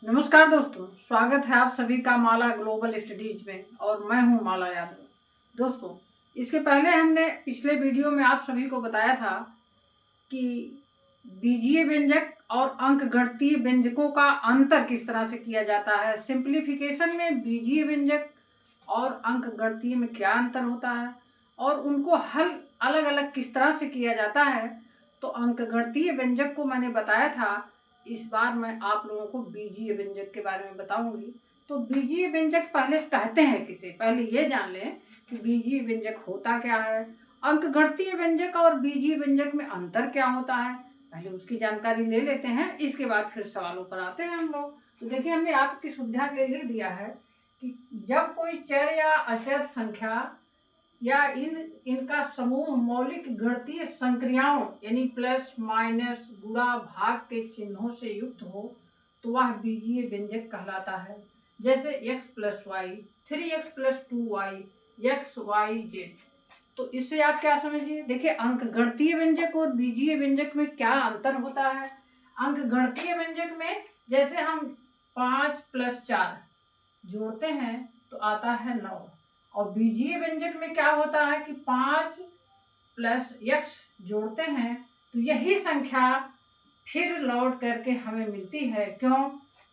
नमस्कार दोस्तों, स्वागत है आप सभी का माला ग्लोबल स्टडीज में और मैं हूं माला यादव। दोस्तों, इसके पहले हमने पिछले वीडियो में आप सभी को बताया था कि बीजीय व्यंजक और अंकगणितीय व्यंजकों का अंतर किस तरह से किया जाता है। सिंप्लीफिकेशन में बीजीय व्यंजक और अंकगणितीय में क्या अंतर होता है और उनको हल अलग अलग किस तरह से किया जाता है। तो अंकगणितीय व्यंजक को मैंने बताया था, इस बार मैं आप लोगों को बीजीय व्यंजक के बारे में बताऊंगी। तो बीजीय व्यंजक पहले कहते हैं किसे, पहले ये जान लें कि बीजीय व्यंजक होता क्या है, अंकगणितीय व्यंजक और बीजीय व्यंजक में अंतर क्या होता है, पहले उसकी जानकारी ले लेते हैं। इसके बाद फिर सवालों पर आते हैं हम लोग। तो देखिए, हमने आपकी सुविधा के लिए लिख दिया है कि जब कोई चर या अचर संख्या या इनका समूह मौलिक गणितीय संक्रियाओं यानी प्लस माइनस गुणा भाग के चिन्हों से युक्त हो तो वह बीजीय व्यंजक कहलाता है। जैसे x plus Y, 3x plus 2y, X Y Z. तो इससे आप क्या समझिए, देखिए अंकगणितीय व्यंजक और बीजीय व्यंजक में क्या अंतर होता है। अंकगणितीय व्यंजक में जैसे हम 5 प्लस 4 जोड़ते हैं तो आता है 9, और बीजीय व्यंजक में क्या होता है कि 5 प्लस x जोड़ते हैं तो यही संख्या फिर लौट करके हमें मिलती है। क्यों?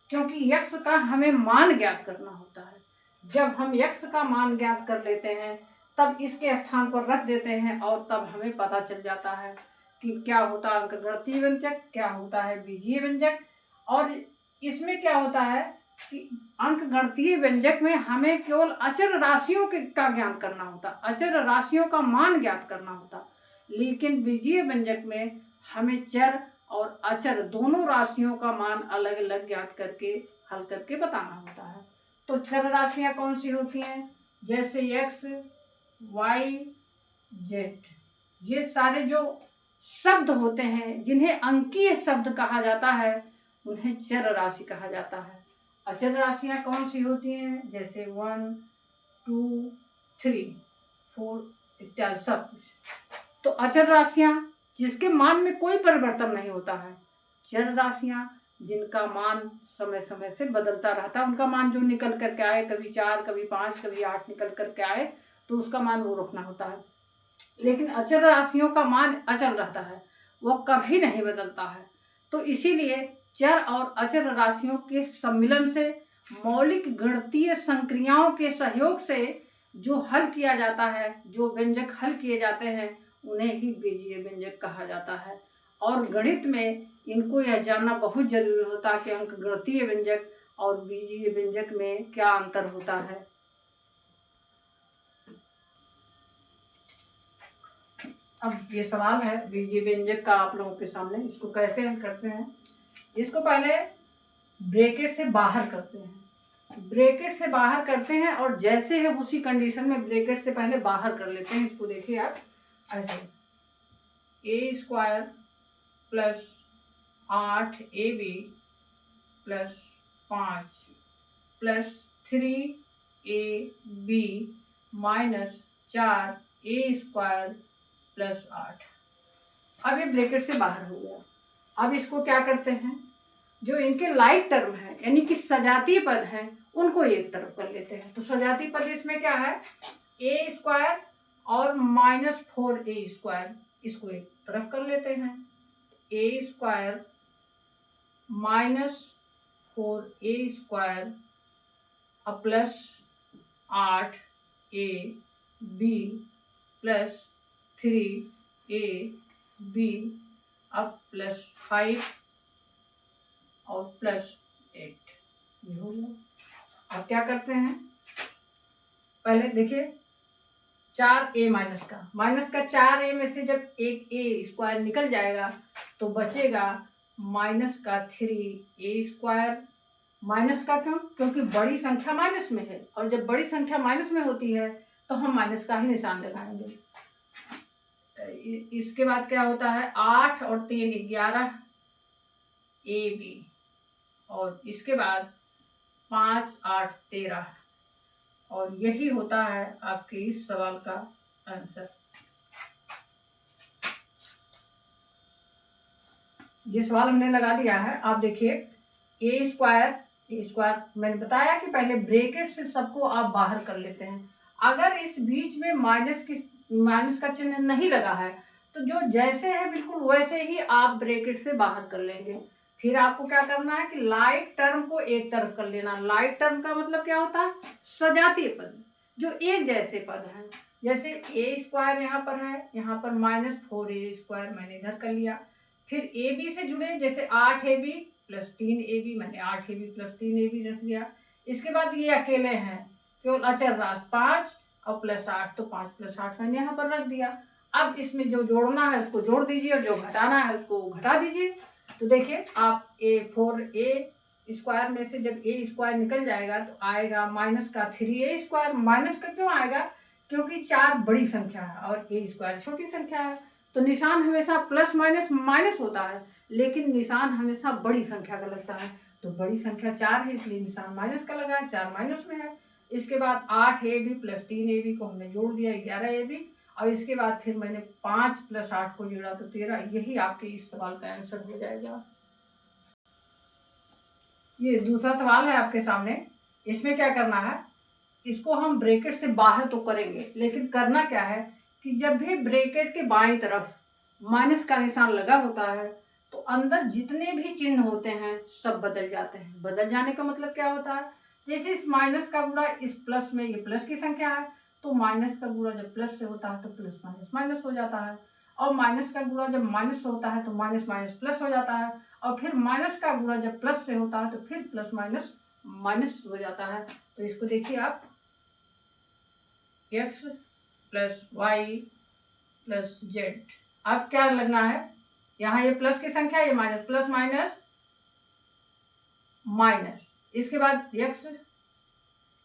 क्योंकि x का हमें मान ज्ञात करना होता है। जब हम x का मान ज्ञात कर लेते हैं तब इसके स्थान पर रख देते हैं और तब हमें पता चल जाता है कि क्या होता है अंकगणितीय व्यंजक, क्या होता है बीजीय व्यंजक। और इसमें क्या होता है कि अंकगणितीय व्यंजक में हमें केवल अचर राशियों का ज्ञान करना होता, अचर राशियों का मान ज्ञात करना होता। लेकिन बीजीय व्यंजक में हमें चर और अचर दोनों राशियों का मान अलग अलग ज्ञात करके हल करके बताना होता है। तो चर राशियां कौन सी होती हैं? जैसे x, y, z। ये सारे जो शब्द होते हैं जिन्हें अंकीय शब्द कहा जाता है उन्हें चर राशि कहा जाता है। अचर राशियां कौन सी होती हैं? जैसे 1, 2, 3, 4 इत्यादि सब कुछ। तो अचर राशियां जिसके मान में कोई परिवर्तन नहीं होता है। चर राशियां जिनका मान समय समय से बदलता रहता है, उनका मान जो निकल करके आए, कभी 4, कभी 5, कभी 8 निकल करके आए तो उसका मान वो रखना होता है। लेकिन अचर राशियों का मान अचल रहता है, वो कभी नहीं बदलता है। तो इसीलिए चर और अचर राशियों के सम्मिलन से मौलिक गणितीय संक्रियाओं के सहयोग से जो हल किया जाता है, जो व्यंजक हल किए जाते हैं, उन्हें ही बीजीय व्यंजक कहा जाता है। और गणित में इनको यह जानना बहुत जरूरी होता है कि अंकगणितीय व्यंजक और बीजीय व्यंजक में क्या अंतर होता है। अब ये सवाल है बीजीय व्यंजक का आप लोगों के सामने, इसको कैसे हल करते हैं। इसको पहले ब्रैकेट से बाहर करते हैं, ब्रैकेट से बाहर करते हैं और जैसे है उसी कंडीशन में ब्रैकेट से पहले बाहर कर लेते हैं। इसको देखिए आप ऐसे, a² plus 8ab plus 5 plus 3ab minus 4a² plus 8। अब ये ब्रैकेट से बाहर हो गया। अब इसको क्या करते हैं, जो इनके लाइक टर्म है यानी कि सजातीय पद हैं उनको एक तरफ कर लेते हैं। तो सजातीय पद इसमें क्या है, a² और -4a², इसको एक तरफ कर लेते हैं। a² -4a² अब प्लस 8ab प्लस 3ab अब प्लस 5 और प्लस 8, ये हो गया। अब क्या करते हैं, पहले देखिए 4a माइनस का 4a में से जब एक a² निकल जाएगा तो बचेगा माइनस का 3a²। माइनस का क्यों? क्योंकि बड़ी संख्या माइनस में है और जब बड़ी संख्या माइनस में होती है तो हम माइनस का ही निशान लगाएंगे। इसके बाद क्या होता है, 8 और 3 11 ab और इसके बाद 5 8 13 और यही होता है आपके इस सवाल का आंसर। ये सवाल हमने लगा दिया है। आप देखिए a² ए स्क्वायर मैंने बताया कि पहले ब्रैकेट से सबको आप बाहर कर लेते हैं। अगर इस बीच में माइनस का चिन्ह नहीं लगा है तो जो जैसे है बिल्कुल वैसे ही आप ब्रैकेट से बाहर कर लेंगे। फिर आपको क्या करना है कि लाइक टर्म को एक तरफ कर लेना। लाइक टर्म का मतलब क्या होता है? सजातीय पद, जो एक जैसे पद हैं। जैसे ए स्क्वायर यहाँ पर है, यहाँ पर -4a² मैंने इधर कर लिया। फिर ए बी से जुड़े, जैसे 8ab + 3ab, मैंने 8ab + 3ab रख दिया। इसके बाद ये अकेले हैं, केवल अचर राशि 5 और +8, तो 5 + 8 मैंने यहाँ पर रख दिया। अब इसमें जो जोड़ना है उसको जोड़ दीजिए और जो घटाना है उसको घटा दीजिए। तो देखिए आप 4a² में से जब a² निकल जाएगा तो आएगा -3a²। माइनस का क्यों आएगा? क्योंकि 4 बड़ी संख्या है और a² छोटी संख्या है। तो निशान हमेशा प्लस माइनस माइनस होता है, लेकिन निशान हमेशा बड़ी संख्या का लगता है। तो बड़ी संख्या 4 है, इसलिए निशान माइनस का लगा है, 4 माइनस में है। इसके बाद 8ab + 3ab को हमने जोड़ दिया, 11ab। और इसके बाद फिर मैंने 5 + 8 को जोड़ा तो 13। यही आपके इस सवाल का आंसर हो जाएगा। ये दूसरा सवाल है आपके सामने। इसमें क्या करना है, इसको हम ब्रैकेट से बाहर तो करेंगे, लेकिन करना क्या है कि जब भी ब्रैकेट के बाईं तरफ माइनस का निशान लगा होता है तो अंदर जितने भी चिन्ह होते हैं सब बदल जाते हैं। बदल जाने का मतलब क्या होता है? जैसे इस माइनस का गुणा इस प्लस में, ये प्लस की संख्या है, तो माइनस का गुणा जब प्लस से होता है तो प्लस माइनस माइनस हो जाता है। और माइनस का गुणा जब माइनस से होता है तो माइनस माइनस प्लस हो जाता है। और फिर माइनस का गुणा जब प्लस से होता है तो फिर प्लस माइनस माइनस हो जाता है। तो इसको देखिए आप, x + y + z। अब क्या लगना है, यहाँ ये प्लस की संख्या, ये माइनस, प्लस माइनस माइनस। इसके बाद x,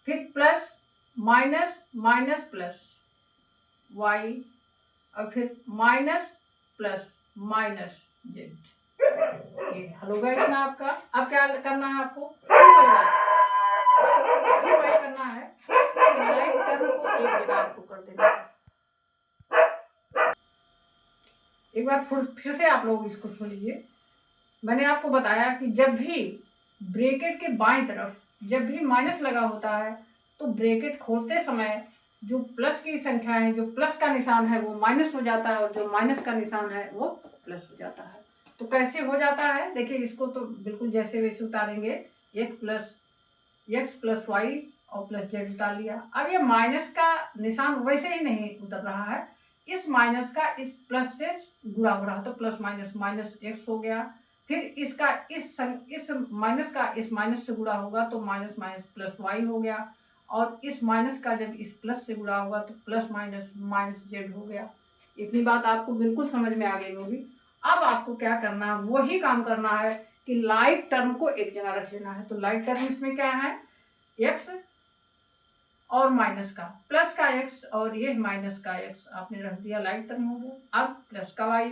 फिर plus minus minus plus y, और फिर माइनस प्लस माइनस z। ये हल होगा इतना आपका। अब क्या करना है आपको, फिर वही करना है कि लाइक टर्म को एक जगह आपको कर देना है। एक बार फिर से आप लोग इसको सुन लीजिए। मैंने आपको बताया कि जब भी ब्रैकेट के बाईं तरफ जब भी माइनस लगा होता है तो ब्रैकेट खोलते समय जो प्लस की संख्या है, जो प्लस का निशान है वो माइनस हो जाता है और जो माइनस का निशान है वो प्लस हो जाता है। तो कैसे हो जाता है देखिए, इसको तो बिल्कुल जैसे वैसे उतारेंगे, x + y और +z उतार लिया। अब ये माइनस का निशान वैसे ही नहीं उतर रहा है, इस माइनस का इस प्लस से गुणा हो रहा है तो प्लस माइनस माइनस x हो गया। फिर इसका इस माइनस का इस माइनस से गुणा होगा तो माइनस माइनस प्लस y हो गया। और इस माइनस का जब इस प्लस से गुणा होगा तो प्लस माइनस माइनस z हो गया। इतनी बात आपको बिल्कुल समझ में आ गई होगी। अब आपको क्या करना है, वही काम करना है कि लाइक टर्म को एक जगह रख लेना है। तो लाइक टर्म इसमें क्या है, x और माइनस का, प्लस का x और ये माइनस का x आपने रख दिया, लाइक टर्म हो गया। अब प्लस का y,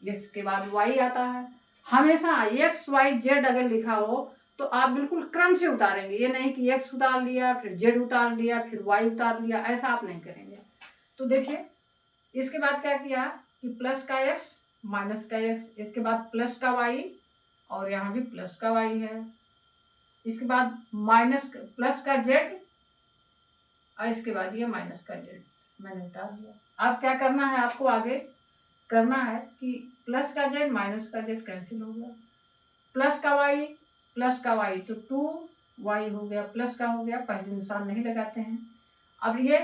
x के बाद y आता है। हमेशा x y z अगर लिखा हो तो आप बिल्कुल क्रम से उतारेंगे, ये नहीं कि x उतार लिया फिर z उतार लिया फिर y उतार लिया, ऐसा आप नहीं करेंगे। तो देखिए इसके बाद क्या किया कि प्लस का x माइनस का x, इसके बाद प्लस का y और यहाँ भी प्लस का y है। इसके बाद प्लस का z और इसके बाद ये माइनस का z मैंने उतार दिया। अब क्या करना है आपको, आगे करना है कि प्लस का z माइनस का z कैंसिल हो गया, प्लस का y तो 2y हो गया, प्लस का हो गया, पहले निशान नहीं लगाते हैं। अब ये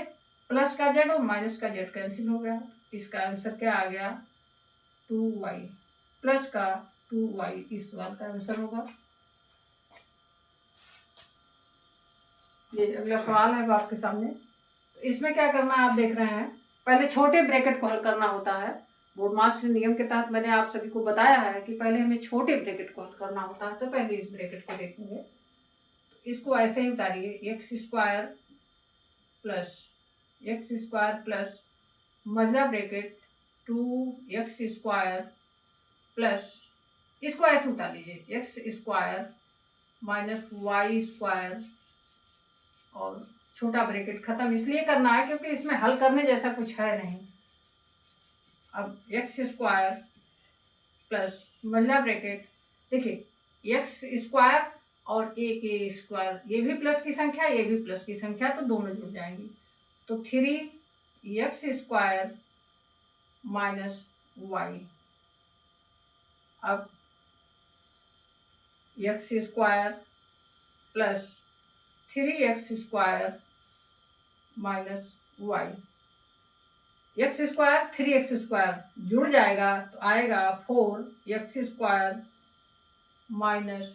प्लस का z और माइनस का z कैंसिल हो गया। इसका आंसर क्या आ गया, 2y, प्लस का 2y इस सवाल का आंसर होगा। ये अगला सवाल है आपके सामने। तो इसमें क्या करना है आप देख रहे हैं, पहले छोटे ब्रैकेट को हल करना होता है। बोर्डमास के नियम के तहत मैंने आप सभी को बताया है कि पहले हमें छोटे ब्रैकेट को हल करना होता है। तो पहले इस ब्रैकेट को देखेंगे, तो इसको ऐसे ही उतारिए, x² प्लस मध्य ब्रैकेट 2x² प्लस, इसको ऐसे उतार लीजिए, x² माइनस y² और छोटा ब्रैकेट खत्म। इसलिए करना है क्योंकि इसमें हल करने जैसा कुछ है नहीं। अब x² प्लस मध्य ब्रैकेट, देखिए x² और ए के स्क्वायर, ये भी प्लस की संख्या, ये भी प्लस की संख्या, तो दोनों जुड़ जाएंगी। तो 3x² माइनस वाई। अब x² plus 3x² minus Y, x² 3x² जुड़ जाएगा तो आएगा 4x² माइनस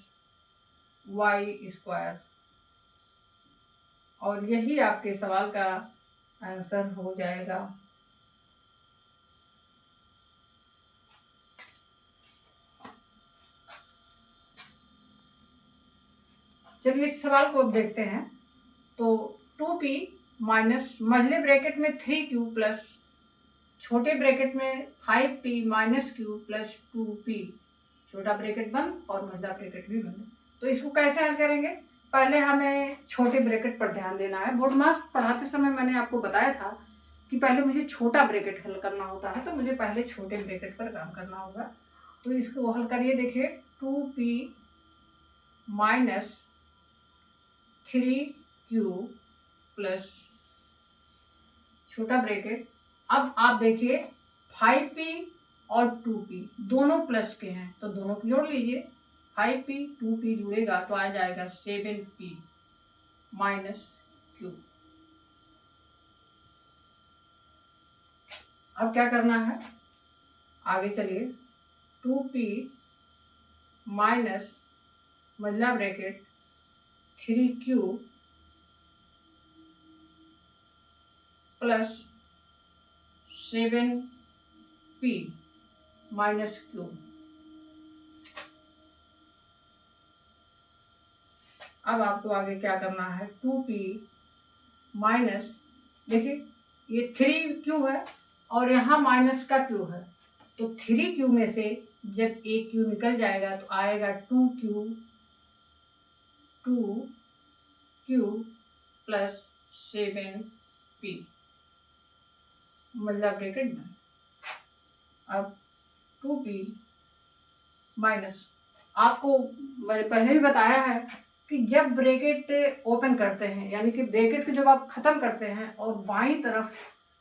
y²। और यही आपके सवाल का आंसर हो जाएगा। चलिए इस सवाल को अब देखते हैं। तो 2p माइनस मझले ब्रैकेट में 3q प्लस छोटे ब्रैकेट में 5p minus q plus 2p, छोटा ब्रैकेट बंद और मझला ब्रैकेट भी बंद। तो इसको कैसे हल करेंगे? पहले हमें छोटे ब्रैकेट पर ध्यान देना है। बोर्ड मास पढ़ाते समय मैंने आपको बताया था कि पहले मुझे छोटा ब्रैकेट हल करना होता है, तो मुझे पहले छोटे ब्रैकेट पर काम करना होगा। तो इसको हल करिए। देखिए 2p माइनस 3q प्लस छोटा ब्रैकेट, अब आप देखिए 5p और 2p दोनों प्लस के हैं, तो दोनों को जोड़ लीजिए। 5p 2p जुड़ेगा तो आ जाएगा 7p माइनस q। अब क्या करना है, आगे चलिए। 2p माइनस मझला bracket 3q plus 7p minus q। अब आपको आगे क्या करना है, 2p माइनस, देखिए ये 3q है और यहाँ माइनस का q है, तो 3q में से जब एक q निकल जाएगा तो आएगा 2q प्लस 7p मझला ब्रैकेट में। अब 2p माइनस, आपको मैंने पहले भी बताया है कि जब ब्रैकेट ओपन करते हैं, यानी कि ब्रैकेट को जब आप ख़त्म करते हैं और बाईं तरफ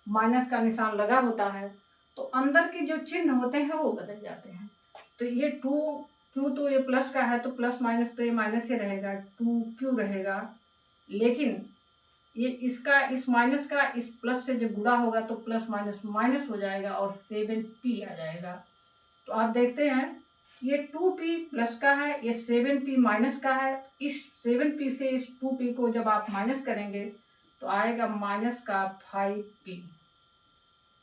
माइनस का निशान लगा होता है, तो अंदर के जो चिन्ह होते हैं वो बदल जाते हैं। तो ये 2q तो ये प्लस का है, तो प्लस माइनस तो ये माइनस ही रहेगा, 2q रहेगा। लेकिन ये इसका इस माइनस का इस प्लस से जब गुणा होगा तो प्लस माइनस माइनस हो जाएगा और 7p आ जाएगा। तो आप देखते हैं ये 2p प्लस का है, ये 7p माइनस का है। इस 7p से इस 2p को जब आप माइनस करेंगे तो आएगा माइनस का 5p,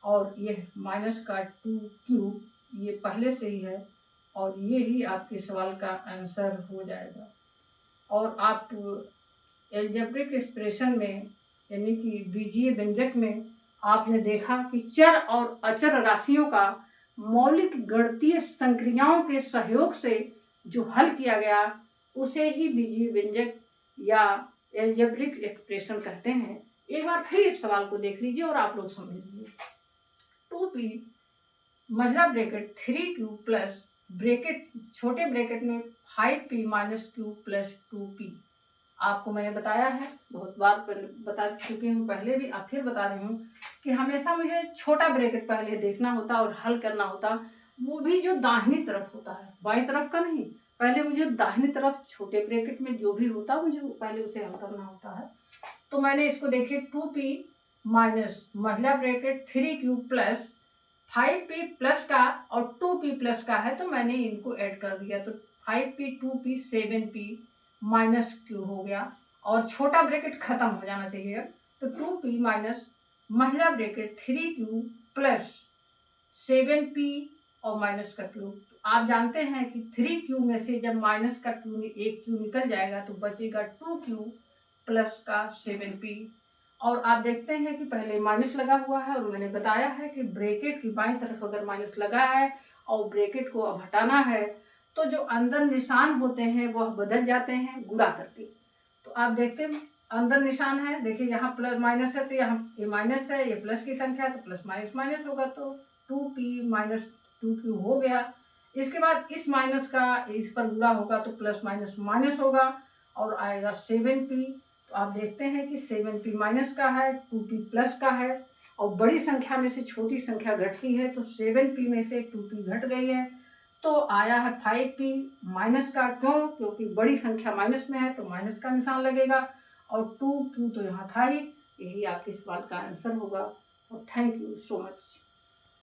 और ये माइनस का 2q ये पहले से ही है, और ये ही आपके सवाल का आंसर हो जाएगा। और आप एल्जेब्रिक एक्सप्रेशन में, यानी कि बीजीय व्यंजक में, आपने देखा कि चर और अचर राशियों का मौलिक गणितीय संक्रियाओं के सहयोग से जो हल किया गया उसे ही बीजीय व्यंजक या एल्जेब्रिक एक्सप्रेशन कहते हैं। एक बार फिर इस सवाल को देख लीजिए और आप लोग समझ लीजिए। 2p मझला ब्रैकेट 3q प्लस ब्रैकेट छोटे ब्रैकेट में 5p minus q plus 2p। आपको मैंने बताया है, बहुत बार बता चुकी हूँ पहले भी, अब फिर बता रही हूँ कि हमेशा मुझे छोटा ब्रैकेट पहले देखना होता और हल करना होता, वो भी जो दाहिनी तरफ होता है, बाईं तरफ का नहीं। पहले मुझे दाहिनी तरफ छोटे ब्रैकेट में जो भी होता मुझे पहले उसे हल करना होता है। तो मैंने इसको देखिए 2p माइनस मझला bracket 3q plus 5p plus का और 2p प्लस का है, तो मैंने इनको ऐड कर दिया, तो 5p 2p 7p minus q हो गया, और छोटा ब्रैकेट खत्म हो जाना चाहिए अब। तो 2p माइनस मझला ब्रैकेट 3q प्लस 7p और माइनस का q। तो आप जानते हैं कि 3q में से जब माइनस का q एक q निकल जाएगा तो बचेगा 2q प्लस का 7p। और आप देखते हैं कि पहले माइनस लगा हुआ है, और मैंने बताया है कि ब्रैकेट की बाईं तरफ अगर माइनस लगा है और ब्रैकेट को अब हटाना है तो जो अंदर निशान होते हैं वह बदल जाते हैं गुणा करके। तो आप देखते हैं अंदर निशान है, देखिए यहाँ प्लस माइनस है तो यहाँ ये माइनस है, ये प्लस की संख्या है तो प्लस माइनस माइनस होगा, तो 2p माइनस 2q हो गया। इसके बाद इस माइनस का इस पर गुणा होगा तो प्लस माइनस माइनस होगा और आएगा 7p। तो आप देखते हैं कि 7p माइनस का है, 2p प्लस का है और बड़ी संख्या में से छोटी संख्या घटती है तो 7p में से 2p घट गई है तो आया है 5p माइनस का। क्यों? क्योंकि बड़ी संख्या माइनस में है तो माइनस का निशान लगेगा और 2q तो यहाँ था ही। यही आपके सवाल का आंसर होगा और थैंक यू सो मच।